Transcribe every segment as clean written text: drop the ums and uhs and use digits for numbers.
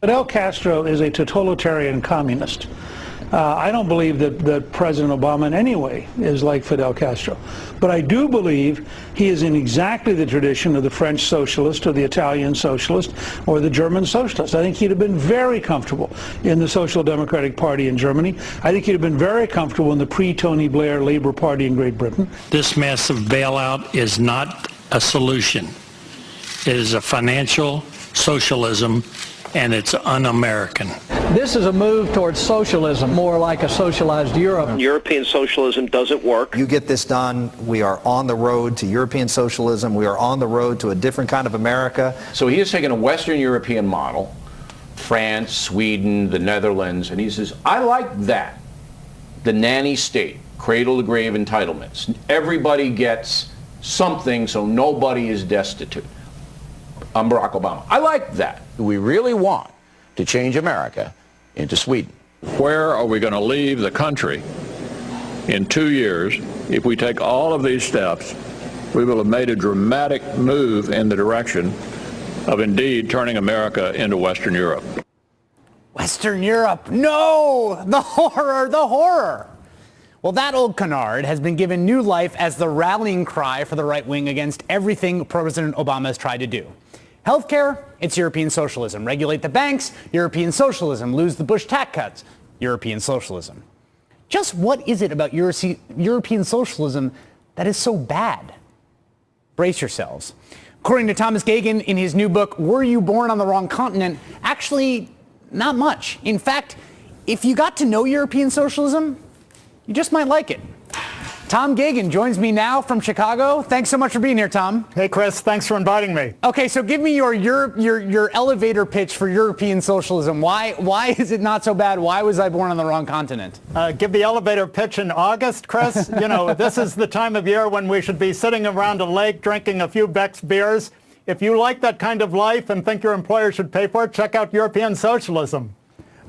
Fidel Castro is a totalitarian communist. I don't believe that President Obama in any way is like Fidel Castro. But I do believe he is in exactly the tradition of the French socialist or the Italian socialist or the German socialist. I think he'd have been very comfortable in the Social Democratic Party in Germany. I think he'd have been very comfortable in the pre-Tony Blair Labour Party in Great Britain. This massive bailout is not a solution. It is a financial socialism, and it's un-American. This is a move towards socialism, more like a socialized Europe. European socialism doesn't work. You get this done, we are on the road to European socialism. We are on the road to a different kind of America. So he has taken a Western European model, France, Sweden, the Netherlands, and he says, I like that. The nanny state, cradle to grave entitlements. Everybody gets something, so nobody is destitute. I'm Barack Obama. I like that. We really want to change America into Sweden. Where are we going to leave the country in 2 years if we take all of these steps? We will have made a dramatic move in the direction of indeed turning America into Western Europe. Western Europe, no! The horror, the horror! Well, that old canard has been given new life as the rallying cry for the right wing against everything President Obama has tried to do. Healthcare, it's European socialism. Regulate the banks, European socialism. Lose the Bush tax cuts, European socialism. Just what is it about European socialism that is so bad? Brace yourselves. According to Thomas Geoghegan in his new book, Were You Born on the Wrong Continent? Actually, not much. In fact, if you got to know European socialism, you just might like it. Tom Geoghegan joins me now from Chicago. Thanks so much for being here, Tom. Hey, Chris. Thanks for inviting me. Okay, so give me your elevator pitch for European socialism. Why is it not so bad? Why was I born on the wrong continent? Give the elevator pitch in August, Chris. You know, this is the time of year when we should be sitting around a lake drinking a few Beck's beers. If you like that kind of life and think your employer should pay for it, check out European socialism.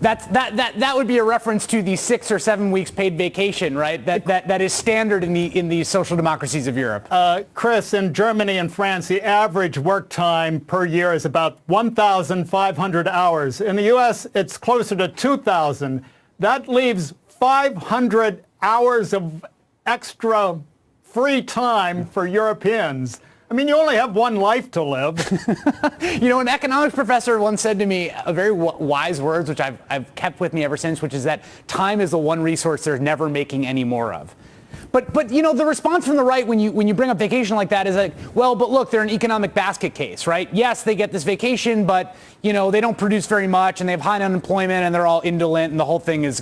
That would be a reference to the 6 or 7 weeks paid vacation, right? That is standard in the social democracies of Europe. Chris, in Germany and France, the average work time per year is about 1,500 hours. In the U.S., it's closer to 2,000. That leaves 500 hours of extra free time for Europeans. I mean, you only have one life to live. You know, an economics professor once said to me a very wise words, which I've kept with me ever since, which is that time is the one resource they're never making any more of. But you know, the response from the right when you bring up vacation like that is like, well, but look, they're an economic basket case, right? Yes, they get this vacation, but you know, they don't produce very much, and they have high unemployment, and they're all indolent, and the whole thing is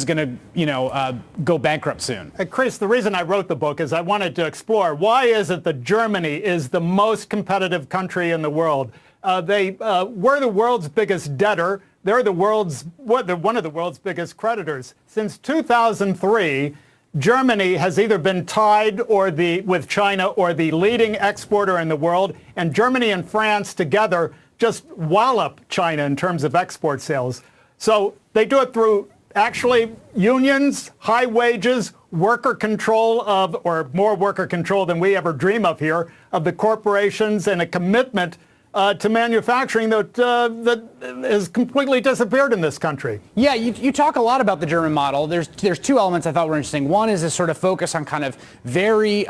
going to go bankrupt soon. Chris, the reason I wrote the book is I wanted to explore why is it that Germany is the most competitive country in the world. We're the world's biggest debtor. They're one of the world's biggest creditors. Since 2003. Germany has either been tied with China or the leading exporter in the world, and Germany and France together just wallop China in terms of export sales. So they do it through actually unions, high wages, worker control or more worker control than we ever dream of here, of the corporations, and a commitment to manufacturing that has completely disappeared in this country. Yeah, you talk a lot about the German model. There's two elements I thought were interesting. One is this sort of focus on kind of very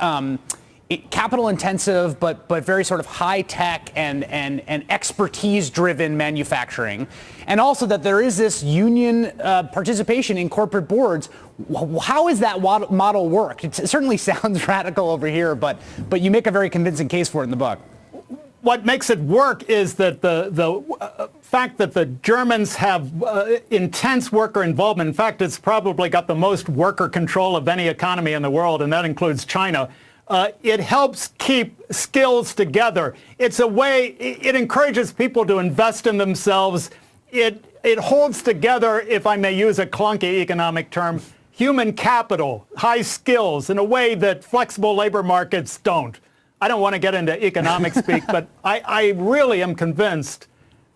capital intensive, but very sort of high tech and expertise driven manufacturing, and also that there is this union participation in corporate boards. How does that model work? It certainly sounds radical over here, but you make a very convincing case for it in the book. What makes it work is that the fact that the Germans have intense worker involvement. In fact, it's probably got the most worker control of any economy in the world, and that includes China. It helps keep skills together. It's a way, it encourages people to invest in themselves. It holds together, if I may use a clunky economic term, human capital, high skills, in a way that flexible labor markets don't. I don't want to get into economic speak, but I really am convinced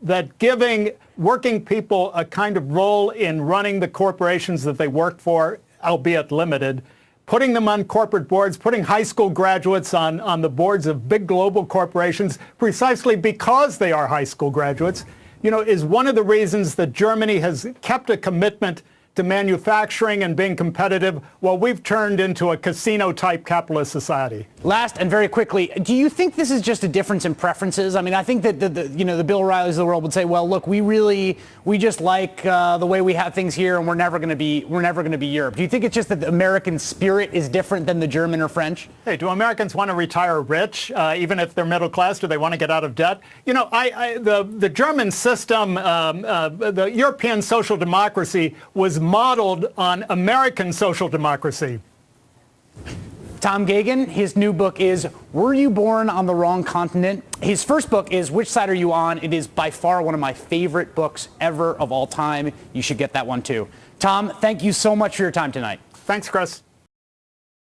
that giving working people a kind of role in running the corporations that they work for, albeit limited, putting them on corporate boards, putting high school graduates on the boards of big global corporations precisely because they are high school graduates, is one of the reasons that Germany has kept a commitment to manufacturing and being competitive while we've turned into a casino-type capitalist society. Last and very quickly, do you think this is just a difference in preferences? I mean, I think that the Bill O'Reillys of the world would say, well, look, we just like the way we have things here, and we're never going to be Europe. Do you think it's just that the American spirit is different than the German or French? Hey, do Americans want to retire rich, even if they're middle class? Do they want to get out of debt? The German system, the European social democracy was modeled on American social democracy. Tom Gagan, his new book is Were You Born on the Wrong Continent? His first book is Which Side Are You On? It is by far one of my favorite books ever of all time. You should get that one too. Tom, thank you so much for your time tonight. Thanks, Chris.